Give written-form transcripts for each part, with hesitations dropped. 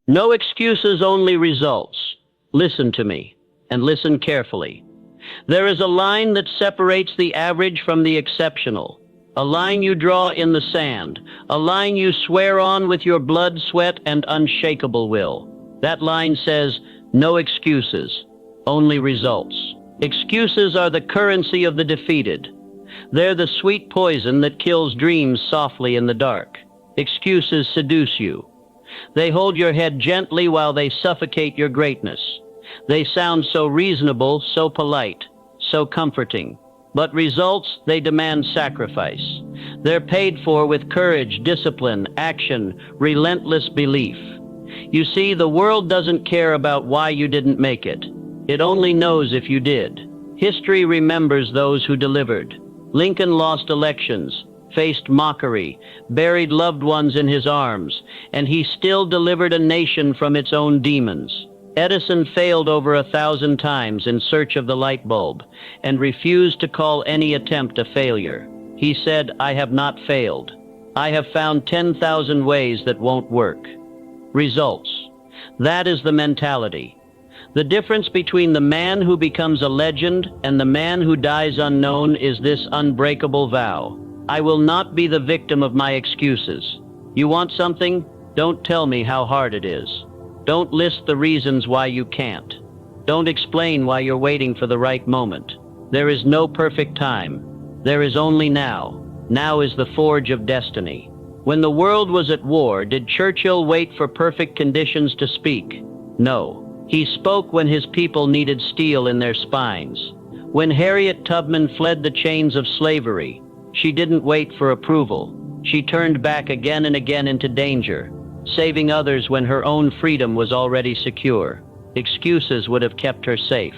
No excuses, only results. Listen to me, and listen carefully. There is a line that separates the average from the exceptional. A line you draw in the sand. A line you swear on with your blood, sweat, and unshakable will. That line says, no excuses, only results. Excuses are the currency of the defeated. They're the sweet poison that kills dreams softly in the dark. Excuses seduce you. They hold your head gently while they suffocate your greatness. They sound so reasonable, so polite, so comforting. But results, they demand sacrifice. They're paid for with courage, discipline, action, relentless belief. You see, the world doesn't care about why you didn't make it. It only knows if you did. History remembers those who delivered. Lincoln lost elections, faced mockery, buried loved ones in his arms, and he still delivered a nation from its own demons. Edison failed over 1,000 times in search of the light bulb and refused to call any attempt a failure. He said, "I have not failed. I have found 10,000 ways that won't work." Results. That is the mentality. The difference between the man who becomes a legend and the man who dies unknown is this unbreakable vow. I will not be the victim of my excuses. You want something? Don't tell me how hard it is. Don't list the reasons why you can't. Don't explain why you're waiting for the right moment. There is no perfect time. There is only now. Now is the forge of destiny. When the world was at war, did Churchill wait for perfect conditions to speak? No. He spoke when his people needed steel in their spines. When Harriet Tubman fled the chains of slavery, she didn't wait for approval. She turned back again and again into danger, saving others when her own freedom was already secure. Excuses would have kept her safe.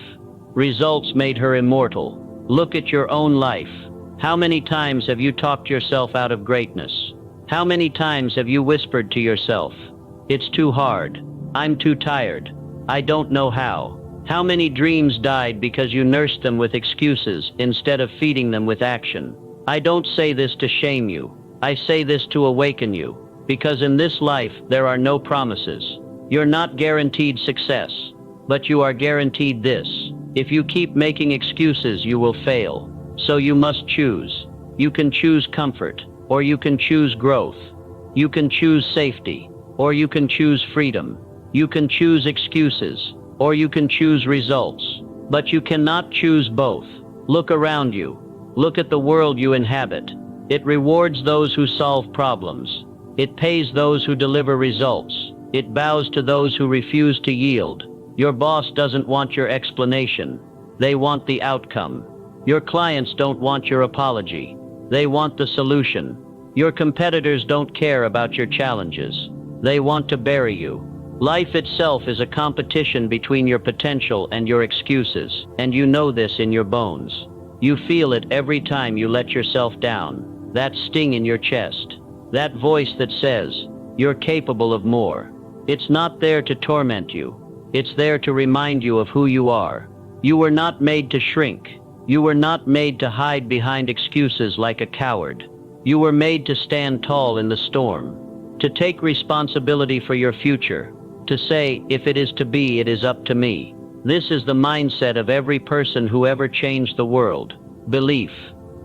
Results made her immortal. Look at your own life. How many times have you talked yourself out of greatness? How many times have you whispered to yourself, "It's too hard. I'm too tired. I don't know how"? How many dreams died because you nursed them with excuses instead of feeding them with action? I don't say this to shame you. I say this to awaken you. Because in this life, there are no promises. You're not guaranteed success, but you are guaranteed this. If you keep making excuses, you will fail. So you must choose. You can choose comfort, or you can choose growth. You can choose safety, or you can choose freedom. You can choose excuses, or you can choose results. But you cannot choose both. Look around you. Look at the world you inhabit. It rewards those who solve problems. It pays those who deliver results. It bows to those who refuse to yield. Your boss doesn't want your explanation. They want the outcome. Your clients don't want your apology. They want the solution. Your competitors don't care about your challenges. They want to bury you. Life itself is a competition between your potential and your excuses, and you know this in your bones. You feel it every time you let yourself down. That sting in your chest. That voice that says, you're capable of more. It's not there to torment you. It's there to remind you of who you are. You were not made to shrink. You were not made to hide behind excuses like a coward. You were made to stand tall in the storm, to take responsibility for your future, to say, if it is to be, it is up to me. This is the mindset of every person who ever changed the world. Belief,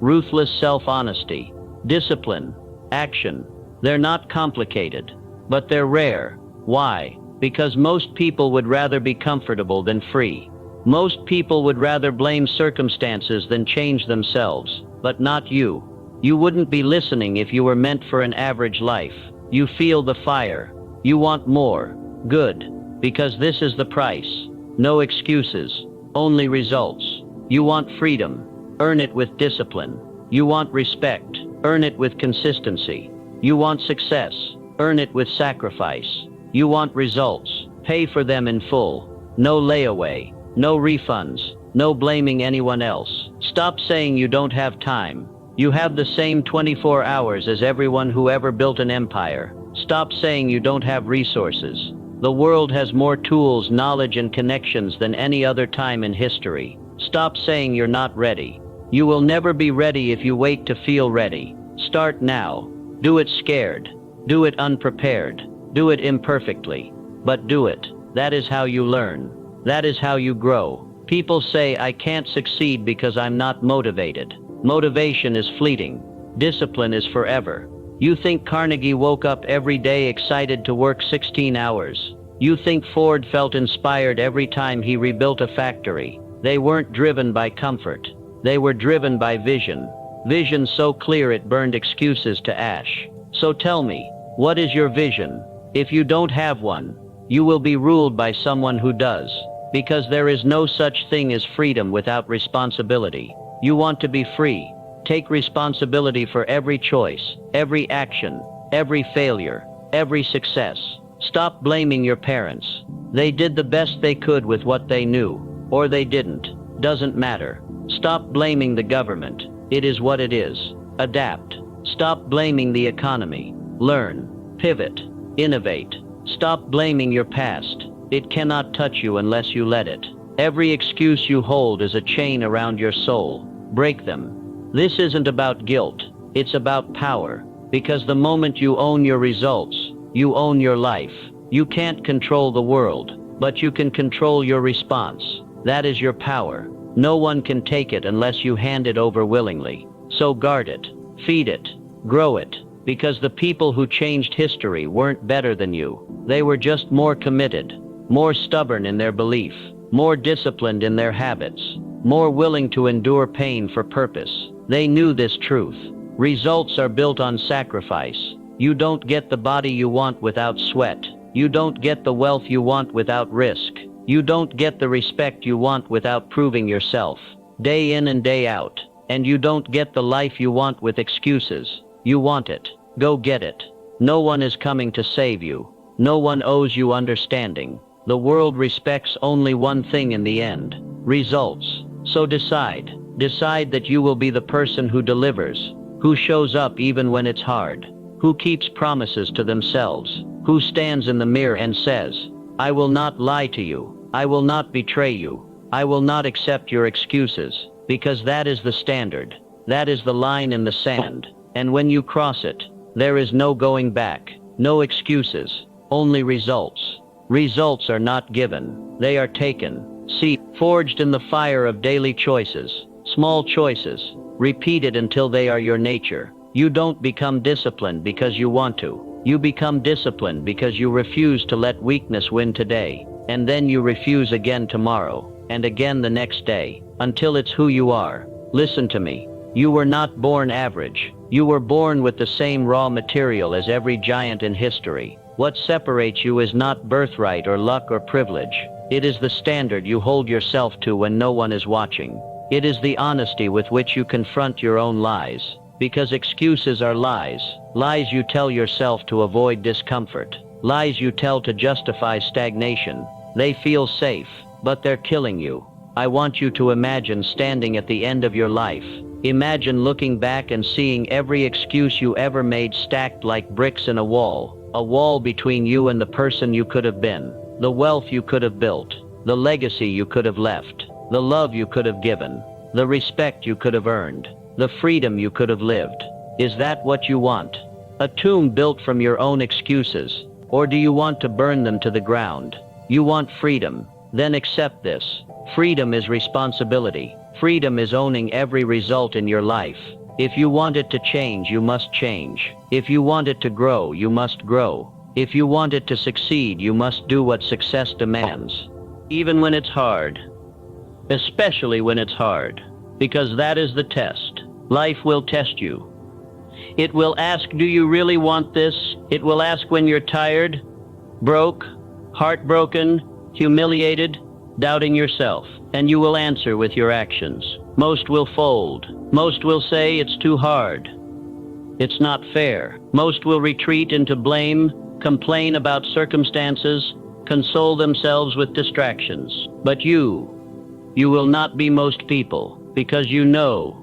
ruthless self-honesty, discipline, action. They're not complicated, but they're rare. Why? Because most people would rather be comfortable than free. Most people would rather blame circumstances than change themselves, but not you. You wouldn't be listening if you were meant for an average life. You feel the fire. You want more. Good. Because this is the price. No excuses. Only results. You want freedom. Earn it with discipline. You want respect. Earn it with consistency. You want success. Earn it with sacrifice. You want results. Pay for them in full. No layaway. No refunds. No blaming anyone else. Stop saying you don't have time. You have the same 24 hours as everyone who ever built an empire. Stop saying you don't have resources. The world has more tools, knowledge, and connections than any other time in history. Stop saying you're not ready. You will never be ready if you wait to feel ready. Start now. Do it scared. Do it unprepared. Do it imperfectly. but do it. That is how you learn. That is how you grow. People say, I can't succeed because I'm not motivated. Motivation is fleeting. Discipline is forever. You think Carnegie woke up every day excited to work 16 hours. You think Ford felt inspired every time he rebuilt a factory. They weren't driven by comfort. They were driven by vision. Vision so clear it burned excuses to ash. So tell me, what is your vision? If you don't have one, you will be ruled by someone who does. Because there is no such thing as freedom without responsibility. You want to be free. Take responsibility for every choice, every action, every failure, every success. Stop blaming your parents. They did the best they could with what they knew, or they didn't. Doesn't matter. Stop blaming the government. It is what it is. Adapt. Stop blaming the economy. Learn. Pivot. Innovate. Stop blaming your past. It cannot touch you unless you let it. Every excuse you hold is a chain around your soul. Break them. This isn't about guilt. It's about power. Because the moment you own your results, you own your life. You can't control the world, but you can control your response. That is your power. No one can take it unless you hand it over willingly. So guard it, feed it, grow it, because the people who changed history weren't better than you. They were just more committed, more stubborn in their belief, more disciplined in their habits, more willing to endure pain for purpose. They knew this truth. Results are built on sacrifice. You don't get the body you want without sweat. You don't get the wealth you want without risk. You don't get the respect you want without proving yourself, day in and day out. And you don't get the life you want with excuses. You want it. Go get it. No one is coming to save you. No one owes you understanding. The world respects only one thing in the end: results. So decide. Decide that you will be the person who delivers, who shows up even when it's hard, who keeps promises to themselves, who stands in the mirror and says, I will not lie to you. I will not betray you. I will not accept your excuses, because that is the standard. That is the line in the sand. And when you cross it, there is no going back, no excuses, only results. Results are not given. They are taken. See, forged in the fire of daily choices, small choices, repeated until they are your nature. You don't become disciplined because you want to. You become disciplined because you refuse to let weakness win today, and then you refuse again tomorrow, and again the next day, until it's who you are. Listen to me. You were not born average. You were born with the same raw material as every giant in history. What separates you is not birthright or luck or privilege. It is the standard you hold yourself to when no one is watching. It is the honesty with which you confront your own lies. Because excuses are lies. Lies you tell yourself to avoid discomfort. Lies you tell to justify stagnation. They feel safe, but they're killing you. I want you to imagine standing at the end of your life. Imagine looking back and seeing every excuse you ever made stacked like bricks in a wall between you and the person you could have been, the wealth you could have built, the legacy you could have left, the love you could have given, the respect you could have earned, the freedom you could have lived. Is that what you want? A tomb built from your own excuses? Or do you want to burn them to the ground? You want freedom? Then accept this. Freedom is responsibility. Freedom is owning every result in your life. If you want it to change, you must change. If you want it to grow, you must grow. If you want it to succeed, you must do what success demands. Even when it's hard. Especially when it's hard. Because that is the test. Life will test you. It will ask, do you really want this? It will ask when you're tired, broke, heartbroken, humiliated, doubting yourself. And you will answer with your actions. Most will fold. Most will say it's too hard. It's not fair. Most will retreat into blame, complain about circumstances, console themselves with distractions. But you will not be most people, because you know.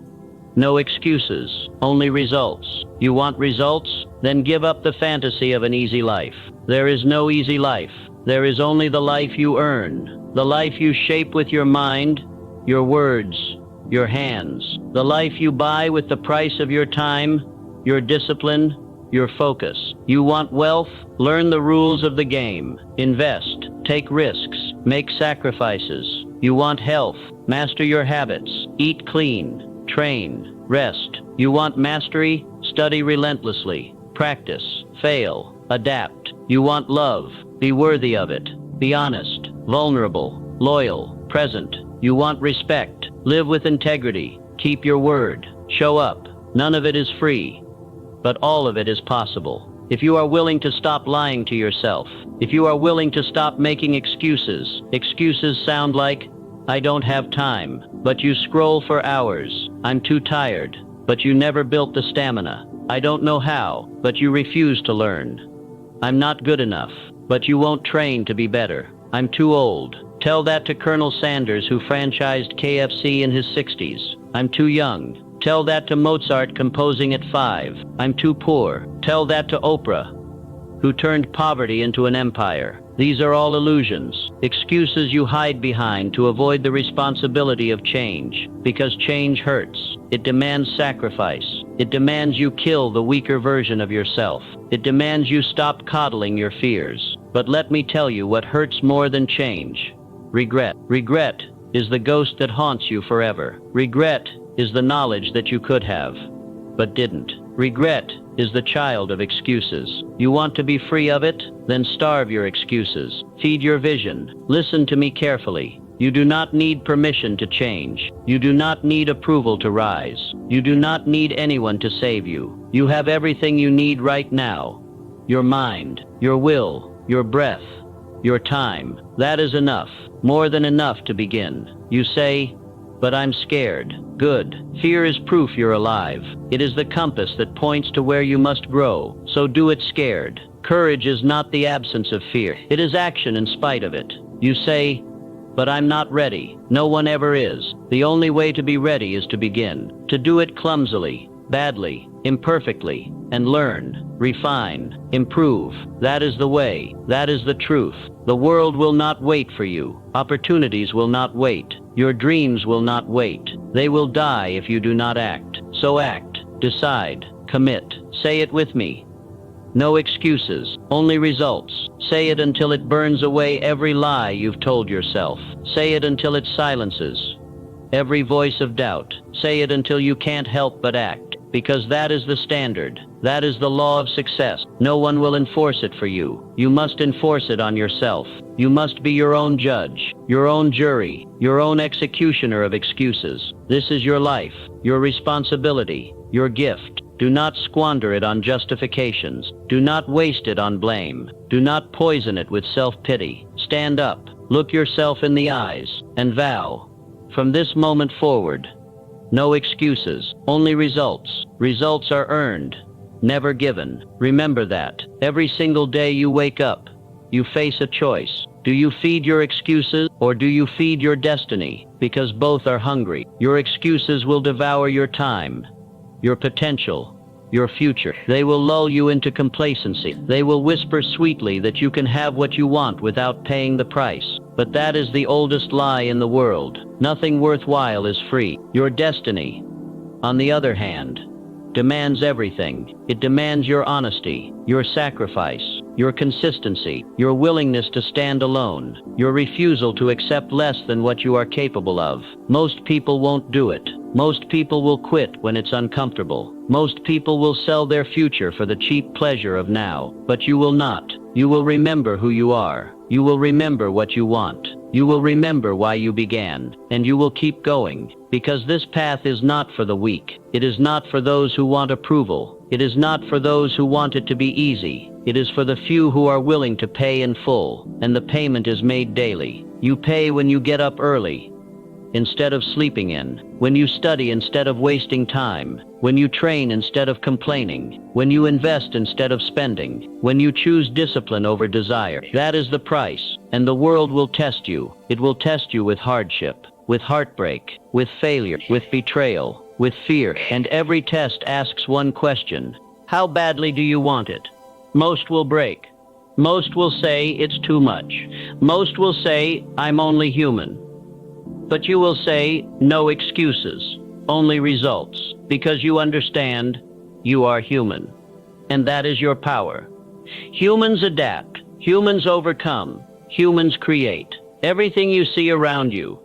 No excuses, only results. You want results? Then give up the fantasy of an easy life. There is no easy life. There is only the life you earn, the life you shape with your mind, your words, your hands, the life you buy with the price of your time, your discipline, your focus. You want wealth? Learn the rules of the game. Invest, take risks, make sacrifices. You want health? Master your habits. Eat clean, train, rest. You want mastery? Study relentlessly. Practice, fail, adapt. You want love? Be worthy of it. Be honest, vulnerable, loyal, present. You want respect? Live with integrity. Keep your word. Show up. None of it is free, but all of it is possible. If you are willing to stop lying to yourself, if you are willing to stop making excuses. Excuses sound like, I don't have time, but you scroll for hours. I'm too tired, but you never built the stamina. I don't know how, but you refuse to learn. I'm not good enough, but you won't train to be better. I'm too old. Tell that to Colonel Sanders, who franchised KFC in his 60s. I'm too young. Tell that to Mozart, composing at 5. I'm too poor. Tell that to Oprah, who turned poverty into an empire. These are all illusions, excuses you hide behind to avoid the responsibility of change. Because change hurts. It demands sacrifice. It demands you kill the weaker version of yourself. It demands you stop coddling your fears. But let me tell you what hurts more than change. Regret. Regret is the ghost that haunts you forever. Regret is the knowledge that you could have, but didn't. Regret is the child of excuses. You want to be free of it? Then starve your excuses. Feed your vision. Listen to me carefully. You do not need permission to change. You do not need approval to rise. You do not need anyone to save you. You have everything you need right now. Your mind, your will, your breath, your time. That is enough, more than enough to begin. You say, but I'm scared. Good. Fear is proof you're alive. It is the compass that points to where you must grow. So do it scared. Courage is not the absence of fear. It is action in spite of it. You say, but I'm not ready. No one ever is. The only way to be ready is to begin. To do it clumsily, badly, imperfectly, and learn, refine, improve. That is the way. That is the truth. The world will not wait for you. Opportunities will not wait. Your dreams will not wait. They will die if you do not act. So act, decide, commit. Say it with me. No excuses, only results. Say it until it burns away every lie you've told yourself. Say it until it silences every voice of doubt. Say it until you can't help but act, because that is the standard. That is the law of success. No one will enforce it for you. You must enforce it on yourself. You must be your own judge, your own jury, your own executioner of excuses. This is your life, your responsibility, your gift. Do not squander it on justifications. Do not waste it on blame. Do not poison it with self-pity. Stand up, look yourself in the eyes, and vow, from this moment forward, no excuses, only results. Results are earned, never given. Remember that. Every single day you wake up, you face a choice. Do you feed your excuses, or do you feed your destiny? Because both are hungry. Your excuses will devour your time, your potential, your future. They will lull you into complacency. They will whisper sweetly that you can have what you want without paying the price. But that is the oldest lie in the world. Nothing worthwhile is free. Your destiny, on the other hand, demands everything. It demands your honesty, your sacrifice, your consistency, your willingness to stand alone, your refusal to accept less than what you are capable of. Most people won't do it. Most people will quit when it's uncomfortable. Most people will sell their future for the cheap pleasure of now. But you will not. You will remember who you are. You will remember what you want. You will remember why you began. And you will keep going. Because this path is not for the weak. It is not for those who want approval. It is not for those who want it to be easy. It is for the few who are willing to pay in full. And the payment is made daily. You pay when you get up early instead of sleeping in, when you study instead of wasting time, when you train instead of complaining, when you invest instead of spending, when you choose discipline over desire. That is the price, and the world will test you. It will test you with hardship, with heartbreak, with failure, with betrayal, with fear, and every test asks one question: how badly do you want it? Most will break. Most will say it's too much. Most will say, I'm only human. But you will say, no excuses, only results, because you understand you are human. and that is your power. Humans adapt, humans overcome, humans create. Everything you see around you,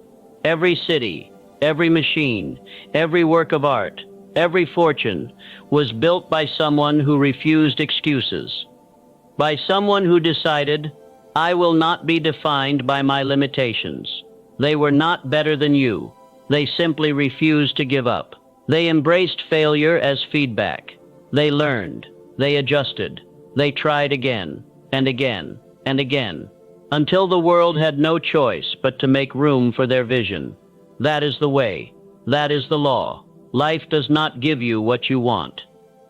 every city, every machine, every work of art, every fortune, was built by someone who refused excuses. By someone who decided, I will not be defined by my limitations. They were not better than you. They simply refused to give up. They embraced failure as feedback. They learned. They adjusted. They tried again, and again, and again, until the world had no choice but to make room for their vision. That is the way. That is the law. Life does not give you what you want.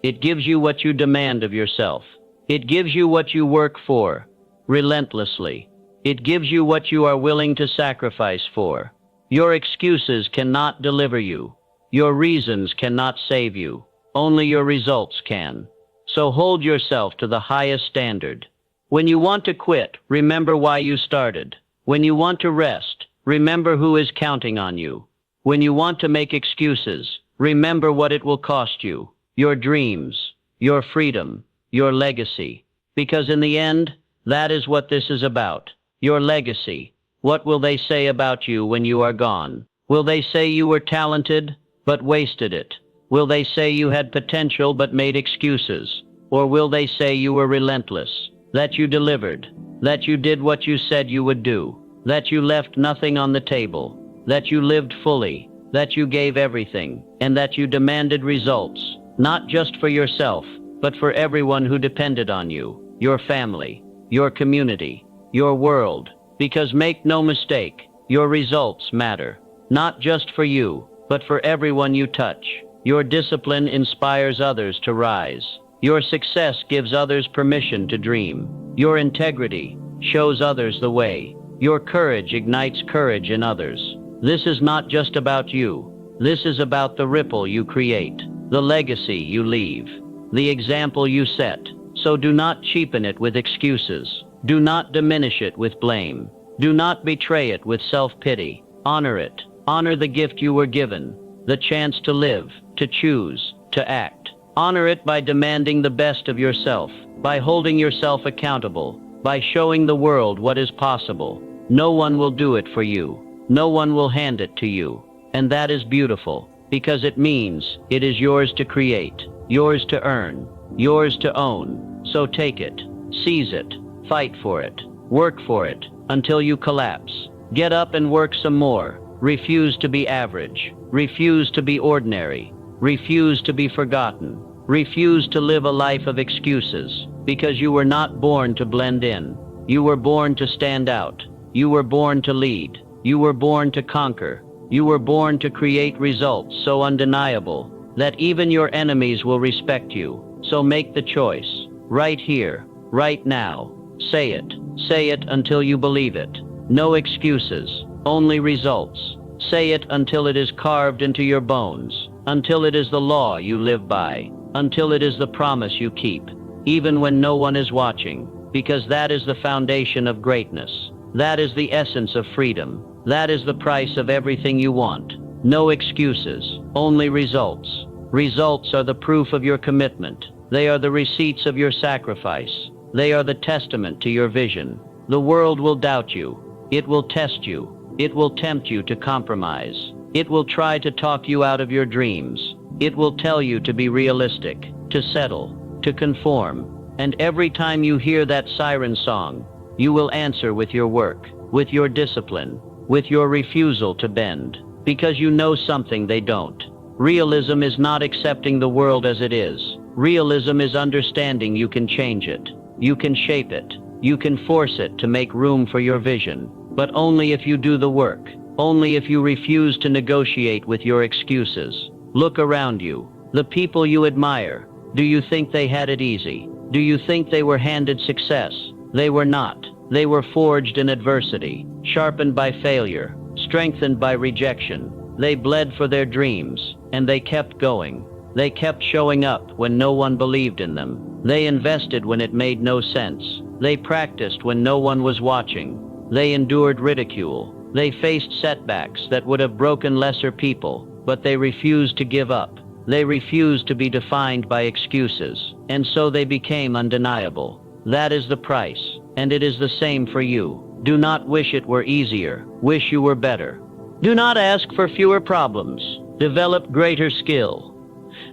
It gives you what you demand of yourself. It gives you what you work for, relentlessly. It gives you what you are willing to sacrifice for. Your excuses cannot deliver you. Your reasons cannot save you. Only your results can. So hold yourself to the highest standard. When you want to quit, remember why you started. When you want to rest, remember who is counting on you. When you want to make excuses, remember what it will cost you. Your dreams, your freedom, your legacy. Because in the end, that is what this is about. Your legacy. What will they say about you when you are gone? Will they say you were talented, but wasted it? Will they say you had potential but made excuses? Or will they say you were relentless, that you delivered, that you did what you said you would do, that you left nothing on the table, that you lived fully, that you gave everything, and that you demanded results, not just for yourself, but for everyone who depended on you, your family, your community, your world? Because make no mistake, your results matter, not just for you, but for everyone you touch. Your discipline inspires others to rise. Your success gives others permission to dream. Your integrity shows others the way. Your courage ignites courage in others. This is not just about you. This is about the ripple you create, the legacy you leave, the example you set. So do not cheapen it with excuses. Do not diminish it with blame. Do not betray it with self-pity. Honor it. Honor the gift you were given, the chance to live, to choose, to act. Honor it by demanding the best of yourself, by holding yourself accountable, by showing the world what is possible. No one will do it for you. No one will hand it to you. And that is beautiful, because it means it is yours to create, yours to earn, yours to own. So take it, seize it, fight for it, work for it, until you collapse. Get up and work some more. Refuse to be average. Refuse to be ordinary. Refuse to be forgotten. Refuse to live a life of excuses, because you were not born to blend in. You were born to stand out. You were born to lead. You were born to conquer. You were born to create results so undeniable that even your enemies will respect you. So make the choice, right here, right now. Say it. Say it until you believe it. No excuses, only results. Say it until it is carved into your bones, until it is the law you live by, until it is the promise you keep, even when no one is watching, because that is the foundation of greatness. That is the essence of freedom. That is the price of everything you want. No excuses, only results. Results are the proof of your commitment. They are the receipts of your sacrifice. They are the testament to your vision. The world will doubt you. It will test you. It will tempt you to compromise. It will try to talk you out of your dreams. It will tell you to be realistic, to settle, to conform. And every time you hear that siren song, you will answer with your work, with your discipline, with your refusal to bend, because you know something they don't. Realism is not accepting the world as it is. Realism is understanding you can change it. You can shape it. You can force it to make room for your vision. But only if you do the work. Only if you refuse to negotiate with your excuses. Look around you. The people you admire. Do you think they had it easy? Do you think they were handed success? They were not. They were forged in adversity, sharpened by failure, strengthened by rejection. They bled for their dreams, and they kept going. They kept showing up when no one believed in them. They invested when it made no sense. They practiced when no one was watching. They endured ridicule. They faced setbacks that would have broken lesser people, but they refused to give up. They refused to be defined by excuses, and so they became undeniable. That is the price, and it is the same for you. Do not wish it were easier. Wish you were better. Do not ask for fewer problems. Develop greater skill.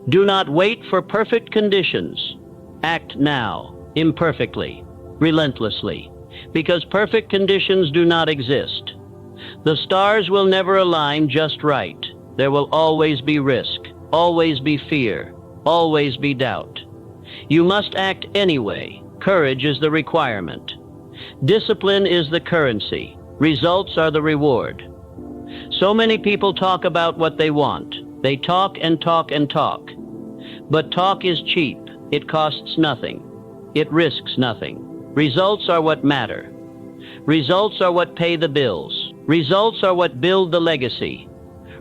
Do not wait for perfect conditions. Act now, imperfectly, relentlessly, because perfect conditions do not exist. The stars will never align just right. There will always be risk, always be fear, always be doubt. You must act anyway. Courage is the requirement. Discipline is the currency. Results are the reward. So many people talk about what they want. They talk and talk and talk. But talk is cheap. It costs nothing. It risks nothing. Results are what matter. Results are what pay the bills. Results are what build the legacy.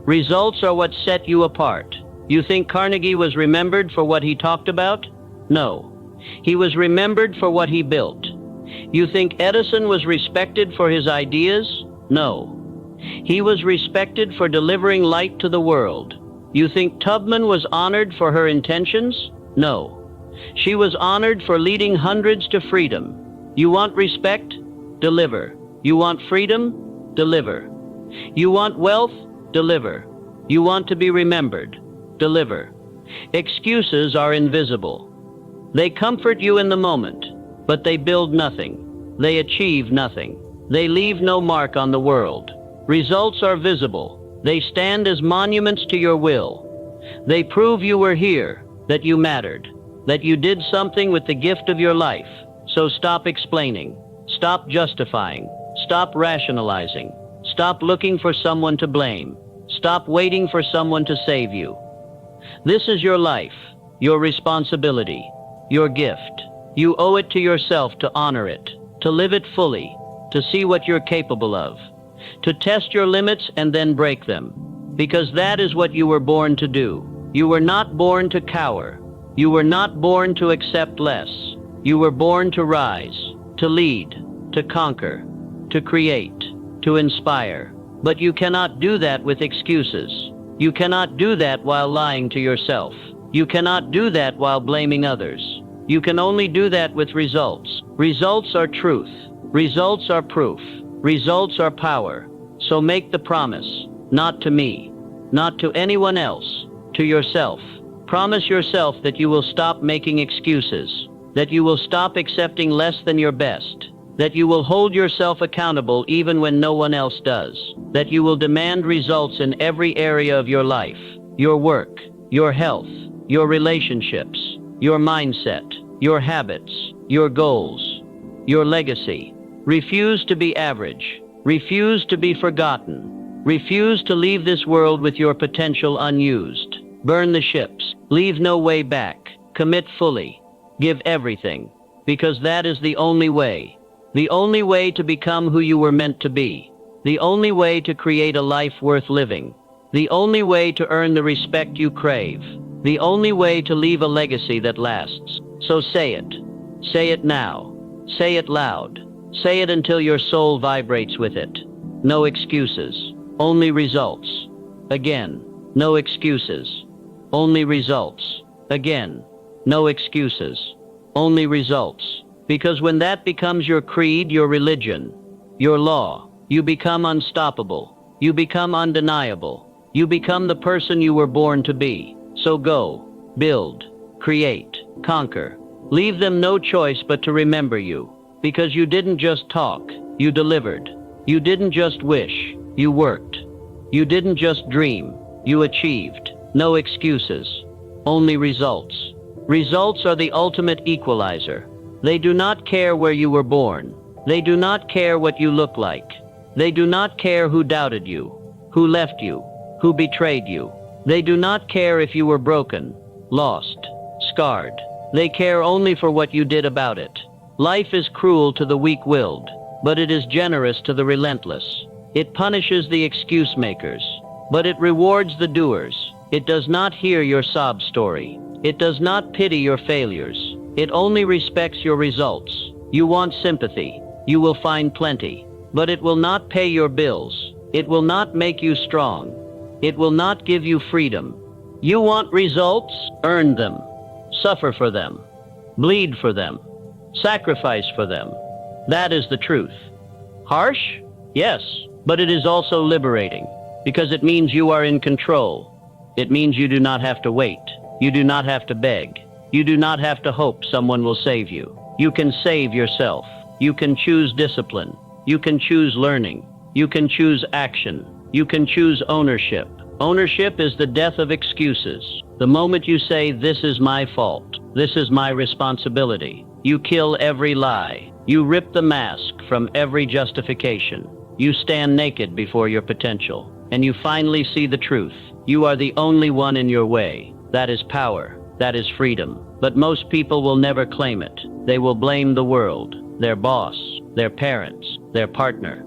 Results are what set you apart. You think Carnegie was remembered for what he talked about? No. He was remembered for what he built. You think Edison was respected for his ideas? No. He was respected for delivering light to the world. You think Tubman was honored for her intentions? No. She was honored for leading hundreds to freedom. You want respect? Deliver. You want freedom? Deliver. You want wealth? Deliver. You want to be remembered? Deliver. Excuses are invisible. They comfort you in the moment, but they build nothing. They achieve nothing. They leave no mark on the world. Results are visible. They stand as monuments to your will. They prove you were here, that you mattered, that you did something with the gift of your life. So stop explaining. Stop justifying. Stop rationalizing. Stop looking for someone to blame. Stop waiting for someone to save you. This is your life, your responsibility, your gift. You owe it to yourself to honor it, to live it fully, to see what you're capable of, to test your limits and then break them, because that is what you were born to do. You were not born to cower. You were not born to accept less. You were born to rise, to lead, to conquer, to create, to inspire. But you cannot do that with excuses. You cannot do that while lying to yourself. You cannot do that while blaming others. You can only do that with results. Results are truth. Results are proof. Results are power. So make the promise, not to me, not to anyone else, to yourself. Promise yourself that you will stop making excuses, that you will stop accepting less than your best, that you will hold yourself accountable even when no one else does, that you will demand results in every area of your life, your work, your health, your relationships, your mindset, your habits, your goals, your legacy. Refuse to be average. Refuse to be forgotten. Refuse to leave this world with your potential unused. Burn the ships. Leave no way back. Commit fully. Give everything. Because that is the only way. The only way to become who you were meant to be. The only way to create a life worth living. The only way to earn the respect you crave. The only way to leave a legacy that lasts. So say it. Say it now. Say it loud. Say it until your soul vibrates with it. No excuses. Only results. Again. No excuses. Only results. Again. No excuses. Only results. Because when that becomes your creed, your religion, your law, you become unstoppable. You become undeniable. You become the person you were born to be. So go, build, create, conquer. Leave them no choice but to remember you. Because you didn't just talk, you delivered. You didn't just wish, you worked. You didn't just dream, you achieved. No excuses, only results. Results are the ultimate equalizer. They do not care where you were born. They do not care what you look like. They do not care who doubted you, who left you, who betrayed you. They do not care if you were broken, lost, scarred. They care only for what you did about it. Life is cruel to the weak-willed, but it is generous to the relentless. It punishes the excuse makers, but it rewards the doers. It does not hear your sob story. It does not pity your failures. It only respects your results. You want sympathy. You will find plenty, but it will not pay your bills. It will not make you strong. It will not give you freedom. You want results? Earn them. Suffer for them. Bleed for them. Sacrifice for them. That is the truth. Harsh? Yes, but it is also liberating, because it means you are in control. It means you do not have to wait. You do not have to beg. You do not have to hope someone will save you. You can save yourself. You can choose discipline. You can choose learning. You can choose action. You can choose ownership. Ownership is the death of excuses. The moment you say, "This is my fault. This is my responsibility," you kill every lie. You rip the mask from every justification. You stand naked before your potential, and you finally see the truth. You are the only one in your way. That is power. That is freedom. But most people will never claim it. They will blame the world, their boss, their parents, their partner,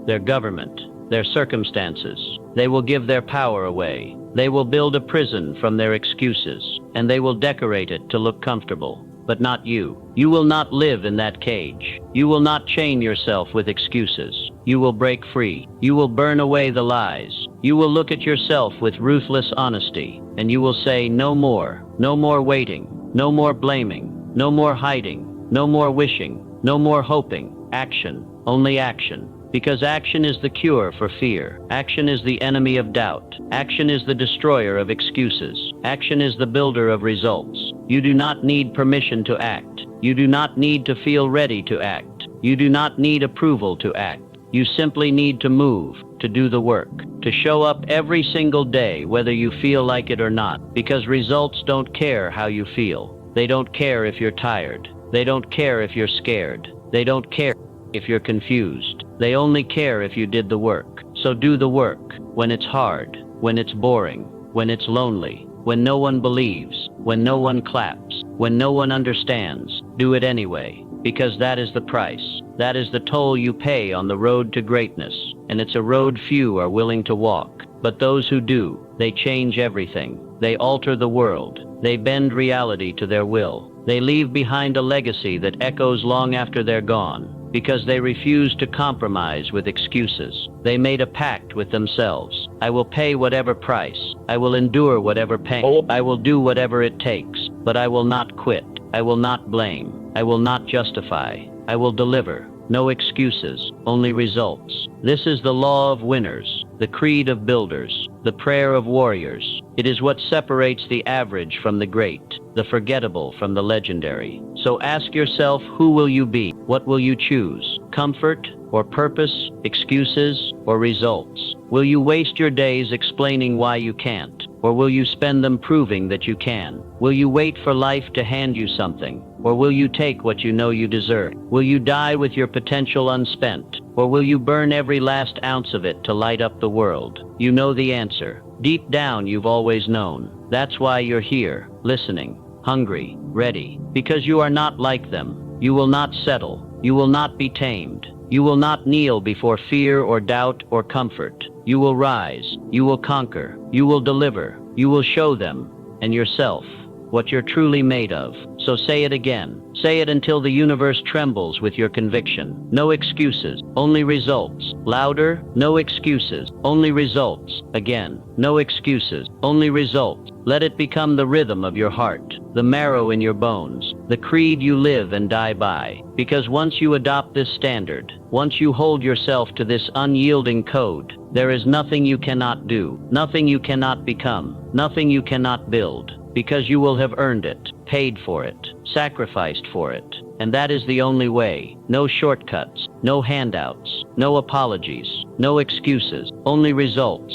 their government, their circumstances. They will give their power away. They will build a prison from their excuses, and they will decorate it to look comfortable. But not you. You will not live in that cage. You will not chain yourself with excuses. You will break free. You will burn away the lies. You will look at yourself with ruthless honesty, and you will say, "No more. No more waiting. No more blaming. No more hiding. No more wishing. No more hoping." Action. Only action. Because action is the cure for fear. Action is the enemy of doubt. Action is the destroyer of excuses. Action is the builder of results. You do not need permission to act. You do not need to feel ready to act. You do not need approval to act. You simply need to move, to do the work, to show up every single day, whether you feel like it or not, because results don't care how you feel. They don't care if you're tired. They don't care if you're scared. They don't care if you're confused. They only care if you did the work. So do the work when it's hard, when it's boring, when it's lonely, when no one believes, when no one claps, when no one understands. Do it anyway, because that is the price. That is the toll you pay on the road to greatness, and it's a road few are willing to walk. But those who do, they change everything. They alter the world. They bend reality to their will. They leave behind a legacy that echoes long after they're gone, because they refuse to compromise with excuses. They made a pact with themselves. I will pay whatever price. I will endure whatever pain. I will do whatever it takes, but I will not quit. I will not blame. I will not justify. I will deliver. No excuses, only results. This is the law of winners, the creed of builders, the prayer of warriors. It is what separates the average from the great, the forgettable from the legendary. So ask yourself, who will you be? What will you choose? Comfort or purpose? Excuses or results? Will you waste your days explaining why you can't? Or will you spend them proving that you can? Will you wait for life to hand you something? Or will you take what you know you deserve? Will you die with your potential unspent? Or will you burn every last ounce of it to light up the world? You know the answer. Deep down, you've always known. That's why you're here, listening, hungry, ready. Because you are not like them. You will not settle. You will not be tamed. You will not kneel before fear or doubt or comfort. You will rise. You will conquer. You will deliver. You will show them and yourself what you're truly made of. So say it again. Say it until the universe trembles with your conviction. No excuses, only results. Louder, no excuses, only results. Again, no excuses, only results. Let it become the rhythm of your heart, the marrow in your bones, the creed you live and die by. Because once you adopt this standard, once you hold yourself to this unyielding code, there is nothing you cannot do, nothing you cannot become, nothing you cannot build. Because you will have earned it, paid for it, sacrificed for it. And that is the only way. No shortcuts, no handouts, no apologies, no excuses, only results.